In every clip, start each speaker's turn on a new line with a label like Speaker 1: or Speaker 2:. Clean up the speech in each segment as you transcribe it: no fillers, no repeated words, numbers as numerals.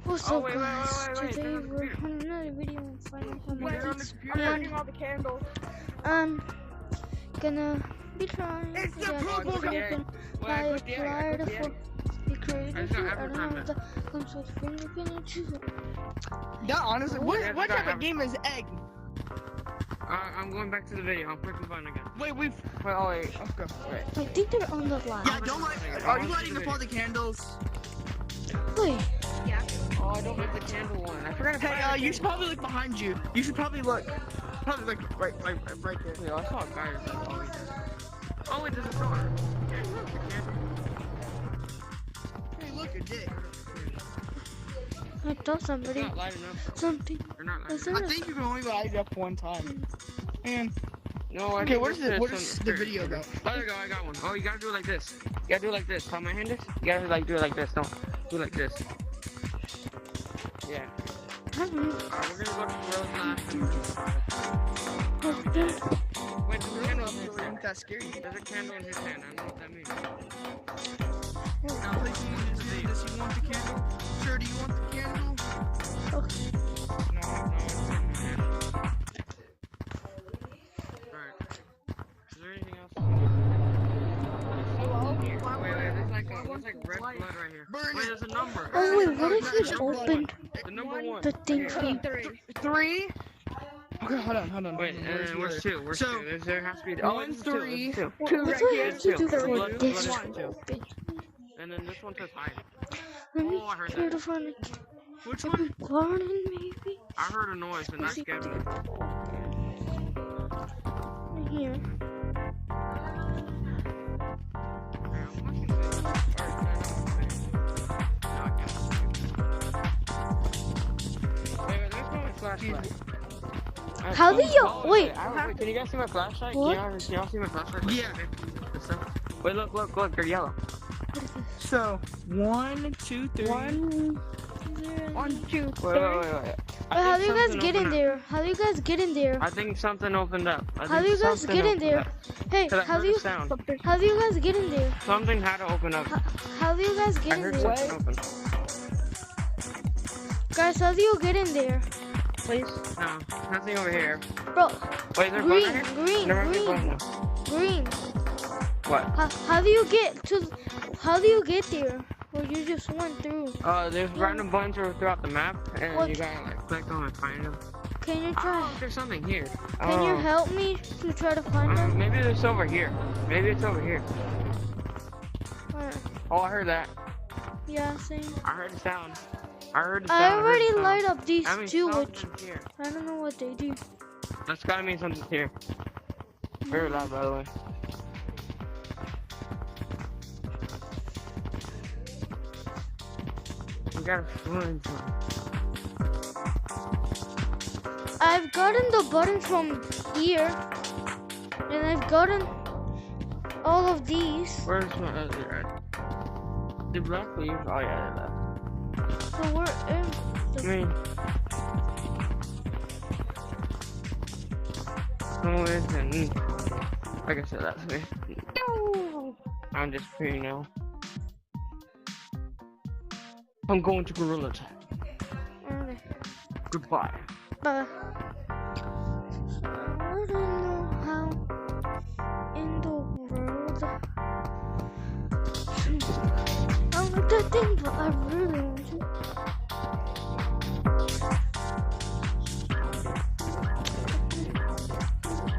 Speaker 1: What's
Speaker 2: Oh,
Speaker 1: up,
Speaker 2: wait.
Speaker 1: guys?
Speaker 2: Turn
Speaker 1: Today
Speaker 2: on the
Speaker 1: we're
Speaker 2: computer.
Speaker 1: on another video on Final
Speaker 2: Turn on the
Speaker 1: Fantasy,
Speaker 2: computer.
Speaker 1: and
Speaker 3: Lighting all the candles.
Speaker 1: I'm gonna be trying
Speaker 3: It's
Speaker 1: to
Speaker 3: the
Speaker 1: get
Speaker 3: purple
Speaker 1: this
Speaker 3: guy.
Speaker 1: open
Speaker 2: Well,
Speaker 1: by
Speaker 2: I put the egg, I
Speaker 1: apply
Speaker 2: put
Speaker 1: the
Speaker 2: the
Speaker 1: for
Speaker 2: egg.
Speaker 1: the creator.
Speaker 2: I just got
Speaker 1: I don't know
Speaker 2: advertisement.
Speaker 1: if that comes with fingerprint and choose it.
Speaker 3: Yeah, honestly,
Speaker 1: What?
Speaker 3: what type of game is egg?
Speaker 2: I'm going back to the video. I'm clicking button again.
Speaker 3: Wait,
Speaker 2: Wait, okay. Wait.
Speaker 1: I think they're on the line.
Speaker 3: Yeah, don't light. Are you lighting up all the candles?
Speaker 1: Wait,
Speaker 2: Oh, I don't have the candle one. I forgot to
Speaker 3: Hey, you should probably look behind you. You should probably look. Probably like right there.
Speaker 2: Wait, I saw a guy or something. Oh, wait. Oh, wait, there's a door. Yeah, look, the candle.
Speaker 3: Hey, look, a dick.
Speaker 1: I thought somebody
Speaker 2: It's not lighting up.
Speaker 1: something.
Speaker 2: They're not
Speaker 1: Is
Speaker 2: lighting
Speaker 1: there
Speaker 2: up.
Speaker 3: I think you can only light it up one time. And
Speaker 2: No, I
Speaker 3: okay,
Speaker 2: think
Speaker 3: what is
Speaker 2: it's
Speaker 3: it? What
Speaker 2: on
Speaker 3: is the
Speaker 2: screen.
Speaker 3: video about?
Speaker 2: Oh, there you go. I got one. Oh, you gotta do it like this. You gotta do it like this. How my hand is? You gotta like do it like this. No, do it like this. Yeah. Alright, we're gonna go to Rose last. Wait, there's a candle in his
Speaker 3: Isn't
Speaker 2: hand.
Speaker 3: that scary?
Speaker 2: There's a candle in his hand. I don't know what that means.
Speaker 3: Now, please, does he want the candle? Sir, do you want the candle?
Speaker 2: No, it's in my hand. Alright. Is there anything else? There's like red blood right here.
Speaker 3: Burn
Speaker 2: Wait,
Speaker 3: it.
Speaker 2: there's a number.
Speaker 1: Oh wait, what if it's opened?
Speaker 2: The number one.
Speaker 1: The thing
Speaker 2: Here.
Speaker 1: from
Speaker 3: 3. Okay, hold on.
Speaker 2: Wait, where's two? Where's
Speaker 3: So,
Speaker 2: two? There has to be.
Speaker 3: one,
Speaker 2: it's
Speaker 3: three,
Speaker 2: two.
Speaker 1: what
Speaker 3: two
Speaker 1: do
Speaker 3: right
Speaker 1: I
Speaker 3: here.
Speaker 1: have to do
Speaker 2: Two.
Speaker 1: for
Speaker 2: Blood
Speaker 1: this
Speaker 2: is
Speaker 1: one?
Speaker 2: two.
Speaker 1: Open.
Speaker 2: And then this one says hide.
Speaker 1: Let me
Speaker 2: Oh, I heard
Speaker 1: try
Speaker 2: that.
Speaker 1: to find it.
Speaker 3: Which one?
Speaker 1: Garden, maybe?
Speaker 2: I heard a noise and that scared me.
Speaker 1: Right here. How do you- wait.
Speaker 2: Can you guys see my flashlight?
Speaker 1: What?
Speaker 2: Can y'all see my flashlight?
Speaker 3: Yeah.
Speaker 2: Wait, look, they're yellow.
Speaker 3: So, 1, 2, 3.
Speaker 1: 1, 2, 3.
Speaker 2: Wait.
Speaker 1: How do you guys get in there? How do you guys get in there?
Speaker 2: I think something opened up.
Speaker 1: How do you guys get in there? Hey,
Speaker 2: Cause I
Speaker 1: how
Speaker 2: heard
Speaker 1: do
Speaker 2: a
Speaker 1: you
Speaker 2: sound.
Speaker 1: how do you guys get in there?
Speaker 2: Something had to open up.
Speaker 1: How do you guys
Speaker 2: I
Speaker 1: get in
Speaker 2: heard
Speaker 1: there?
Speaker 2: something open.
Speaker 1: Guys, how do you get in there?
Speaker 2: Please? No, nothing over here.
Speaker 1: Bro,
Speaker 2: Wait, is there a button
Speaker 1: green,
Speaker 2: right here?
Speaker 1: green,
Speaker 2: There might be a
Speaker 1: green,
Speaker 2: button.
Speaker 1: green.
Speaker 2: What?
Speaker 1: How do you get to? How do you get there? Or you just went through?
Speaker 2: There's random buttons throughout the map, and
Speaker 1: What?
Speaker 2: you gotta like click on and find them.
Speaker 1: Can you
Speaker 2: Oh,
Speaker 1: try?
Speaker 2: there's something here.
Speaker 1: Can you help me to try to find them?
Speaker 2: Maybe it's over here. Maybe it's over here.
Speaker 1: Alright.
Speaker 2: Oh, I heard that.
Speaker 1: Yeah, same.
Speaker 2: I heard the sound. I heard the
Speaker 1: I
Speaker 2: sound.
Speaker 1: already
Speaker 2: heard the
Speaker 1: light
Speaker 2: sound.
Speaker 1: up these
Speaker 2: That means
Speaker 1: two, which
Speaker 2: something's here.
Speaker 1: I don't know what they do.
Speaker 2: That's gotta mean something's here. Very loud, by the way. We gotta find something.
Speaker 1: I've gotten the button from here, and I've gotten all of these.
Speaker 2: Where's my other red? The black leaves? Oh yeah, they left.
Speaker 1: So we're in
Speaker 2: I
Speaker 1: the
Speaker 2: mean, no, it isn't. Like I said, that's me. I'm just free now. I'm going to Gorilla Tag.
Speaker 1: Okay.
Speaker 2: Goodbye.
Speaker 1: But I don't know how in the world I like that thing, but I really want to.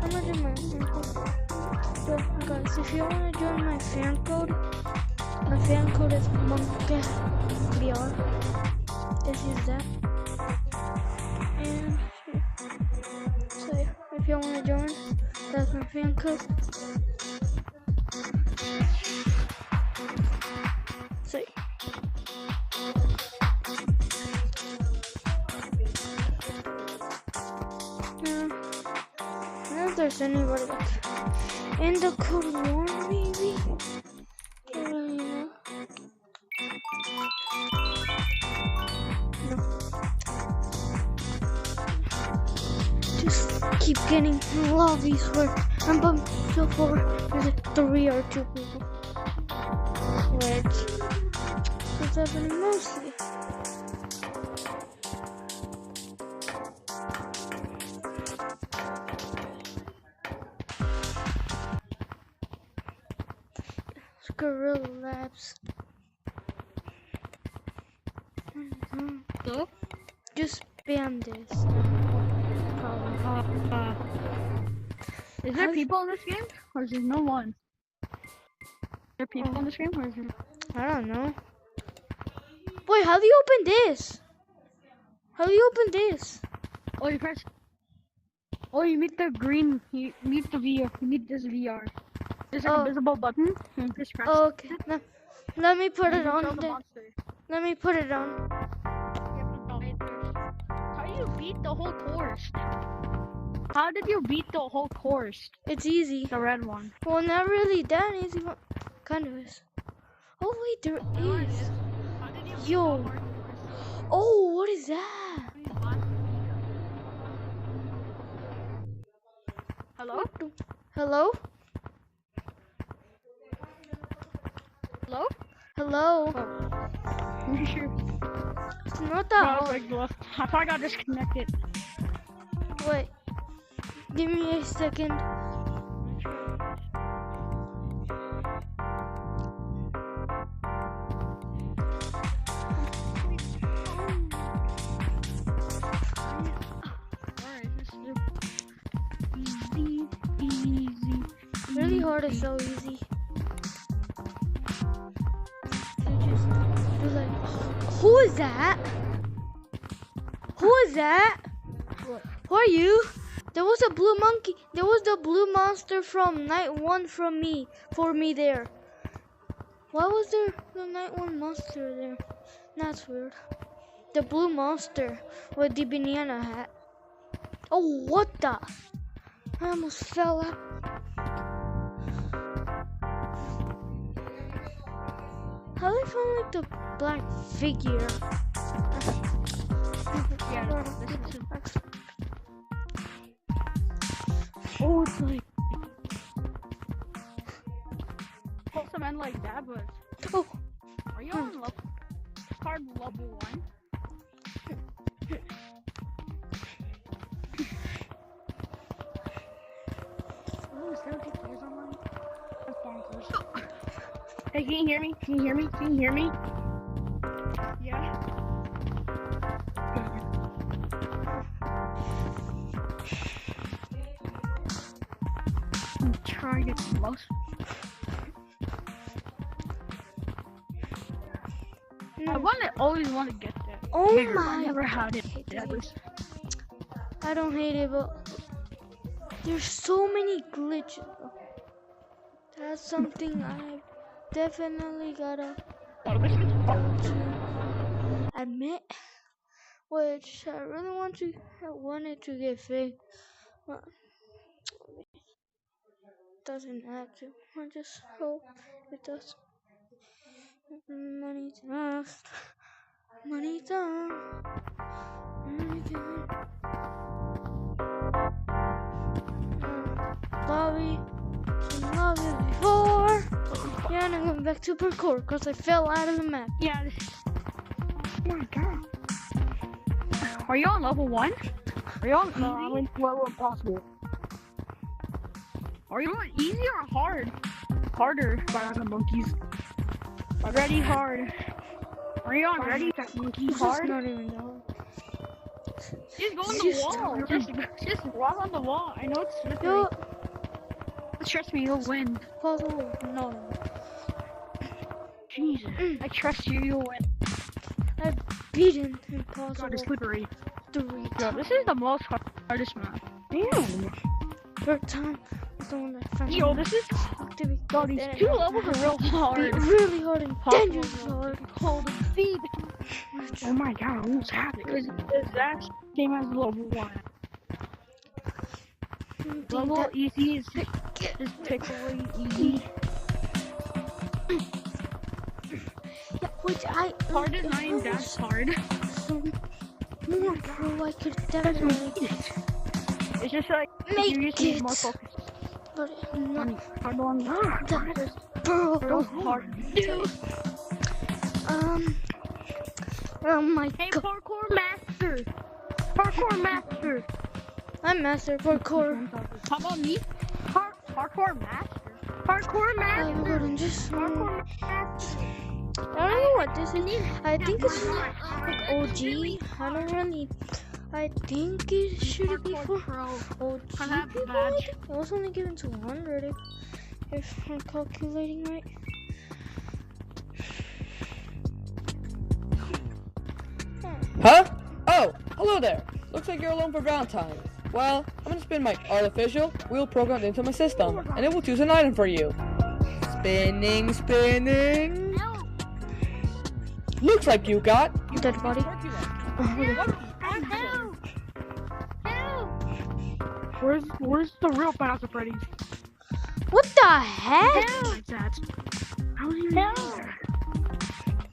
Speaker 1: I'm gonna do my fan code. So guys, if you want to join my fan code is MonkeyBR. Just use that. And so yeah, if you want to join, that's my fan code. So yeah. I don't know if there's anybody else in the code 1 maybe. I don't really know. No. Just keep getting lobbies where I'm bumped so far. There's like 3 or 2 people. Which is happening mostly. Gorilla Labs.
Speaker 4: So?
Speaker 1: Just spam this.
Speaker 4: Is there
Speaker 1: How-
Speaker 4: people in this game? Or is there no one? Is there people in this game? Or is there...
Speaker 1: I don't know. Wait, how do you open this? How do you open this?
Speaker 4: Oh, you press... Oh, you meet the green... You meet the VR. You meet this VR. There's an
Speaker 1: Oh.
Speaker 4: invisible button. And just press
Speaker 1: Oh, okay. No, let me put
Speaker 4: and
Speaker 1: it
Speaker 4: you
Speaker 1: on
Speaker 4: kill the
Speaker 1: then.
Speaker 4: monster.
Speaker 1: Let me put it on.
Speaker 4: How do you beat the whole course? How did you beat the whole course?
Speaker 1: It's easy.
Speaker 4: The red one.
Speaker 1: Well, not really that easy, but kind of is. Oh wait, there is.
Speaker 4: How did you beat
Speaker 1: Yo.
Speaker 4: the hard course?
Speaker 1: Oh, what is that?
Speaker 4: Hello?
Speaker 1: Hello?
Speaker 4: Hello?
Speaker 1: Hello?
Speaker 4: Are you sure?
Speaker 1: It's not
Speaker 4: No,
Speaker 1: that hard.
Speaker 4: like, well, I thought I got disconnected.
Speaker 1: Wait. Give me a second.
Speaker 4: Alright, this is easy.
Speaker 1: Really hard is so easy. You just do like. Who is that? Who is that?
Speaker 4: What?
Speaker 1: Who are you? There was a blue monkey. There was the blue monster from night one from me. For me there. Why was there the night one monster there? That's weird. The blue monster with the banana hat. Oh, what the? I almost fell out. How did I find like the black figure?
Speaker 4: Yeah, this is Oh, it's like... Supposed to end like that, but...
Speaker 1: Oh,
Speaker 4: Are you on level... Hard level 1? Oh, is there players online? That's bonkers. Hey, can you hear me? Can you hear me? Can you hear me? Yeah. I'm trying to get close. I always want to get there.
Speaker 1: oh
Speaker 4: Never, I
Speaker 1: my!
Speaker 4: never had it.
Speaker 1: hate
Speaker 4: Yeah,
Speaker 1: this. I don't hate it, but there's so many glitches. That's something I definitely gotta admit, which I really wanted to get fixed, but it doesn't have to. I just hope it does. Money time, money time, money time. Bobby, love you before. Yeah, and I'm going back to parkour because I fell out of the map.
Speaker 4: Yeah. Oh my god. Are you on level 1? Are you on easy?
Speaker 2: No, I went to level impossible.
Speaker 4: Are you on easy or hard? Harder.
Speaker 2: By the monkeys.
Speaker 4: Ready hard. Are you on ready?
Speaker 1: This is
Speaker 4: Hard?
Speaker 1: not even that hard.
Speaker 4: Just go on the
Speaker 1: Just
Speaker 4: wall. Just walk on the wall. I know it's slippery.
Speaker 1: Yo,
Speaker 4: Trust me, you'll win.
Speaker 1: possible. No.
Speaker 4: Jesus. I trust you, you'll win.
Speaker 1: I've beaten
Speaker 4: God,
Speaker 1: Impossible
Speaker 4: it's slippery.
Speaker 1: 3
Speaker 4: Yo,
Speaker 1: times.
Speaker 4: this is the most hardest map. Damn.
Speaker 1: Third time was the one that found
Speaker 4: Yo, this is...
Speaker 1: to be
Speaker 4: Yo, these
Speaker 1: then I
Speaker 4: 2 levels are real
Speaker 1: beat
Speaker 4: hard.
Speaker 1: really hard and dangerously hard.
Speaker 4: Hold the feet. Oh my god, I almost had it. It's the exact same as level 1. Level easy is just pick away easy.
Speaker 1: Yeah, which I
Speaker 4: Hard is not even that hard.
Speaker 1: so more pro I could definitely
Speaker 4: It's just like
Speaker 1: Make
Speaker 4: you just need more
Speaker 1: it.
Speaker 4: focus.
Speaker 1: but I'm not
Speaker 4: Hard one.
Speaker 1: that is pro.
Speaker 4: Hard. Dude.
Speaker 1: Oh my
Speaker 4: Hey,
Speaker 1: god.
Speaker 4: parkour master. Parkour master.
Speaker 1: I'm master parkour.
Speaker 4: How about me? Parkour master. Parkour
Speaker 1: Oh my god,
Speaker 4: master.
Speaker 1: I'm just.
Speaker 4: Parkour master.
Speaker 1: I don't know what this is. I think it's like OG. I don't really. I think it should be for OG people. I think it was only given to 100 if I'm calculating right.
Speaker 5: Huh? Oh, hello there. Looks like you're alone for Valentine's. Well, I'm gonna spin my artificial wheel programmed into my system, and it will choose an item for you. Spinning, spinning. Looks like you got.
Speaker 1: Dead body.
Speaker 4: Where's the real Five Nights at Freddy's?
Speaker 1: What the heck?
Speaker 4: Like that. How do you know?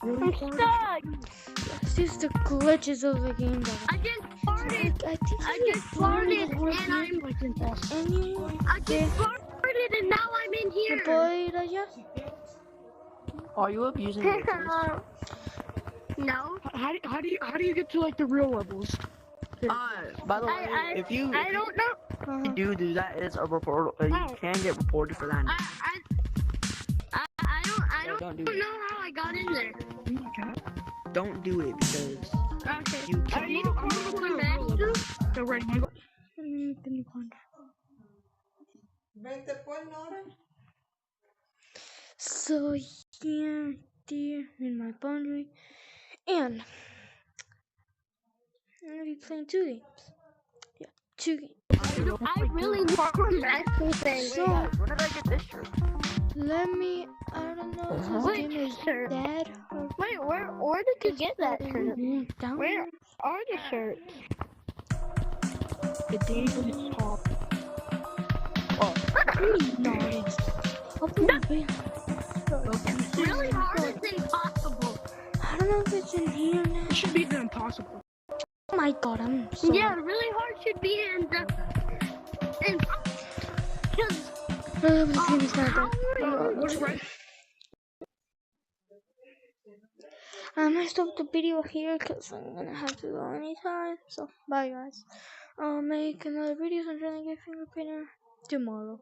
Speaker 4: I'm stuck.
Speaker 1: It's just the glitches of the game.
Speaker 6: I just farted.
Speaker 1: I
Speaker 6: just farted and I'm.
Speaker 1: Anyway,
Speaker 6: I just farted and now I'm in here.
Speaker 1: boy, yeah.
Speaker 3: Are you abusing me?
Speaker 6: No.
Speaker 4: How do you get to like the real levels?
Speaker 3: By the way,
Speaker 6: I
Speaker 3: if you
Speaker 6: don't know.
Speaker 3: do that is a report. You can get reported for that.
Speaker 6: I
Speaker 3: Don't
Speaker 6: don't
Speaker 3: do it.
Speaker 6: know how I got in there.
Speaker 4: Oh my god.
Speaker 3: Don't do it because
Speaker 6: Okay.
Speaker 3: you
Speaker 6: I
Speaker 3: can't.
Speaker 6: need to call the master.
Speaker 4: So ready, my
Speaker 1: So yeah, there in my boundary, and I'm gonna be playing 2 games. Yeah, 2 games.
Speaker 6: I really want the master thing.
Speaker 1: So
Speaker 3: When did I get this shirt?
Speaker 1: let me. I don't know if this
Speaker 6: Wait,
Speaker 1: game is
Speaker 6: sir.
Speaker 1: dead or
Speaker 6: Wait, where did you get that shirt?
Speaker 1: down.
Speaker 6: Where are the shirts?
Speaker 4: the day from the top.
Speaker 1: Open the bin.
Speaker 6: It's really hard. It's impossible.
Speaker 1: I don't know if it's in here now.
Speaker 4: It should be the impossible.
Speaker 1: Oh my god, I'm so.
Speaker 6: Yeah, really hard should be in the. Because
Speaker 1: This game is not
Speaker 6: how
Speaker 1: dead.
Speaker 6: are you?
Speaker 4: What's right?
Speaker 1: I might stop the video here because I'm gonna have to go anytime. So bye guys. I'll make another video. I'm trying to get fingerprinter tomorrow.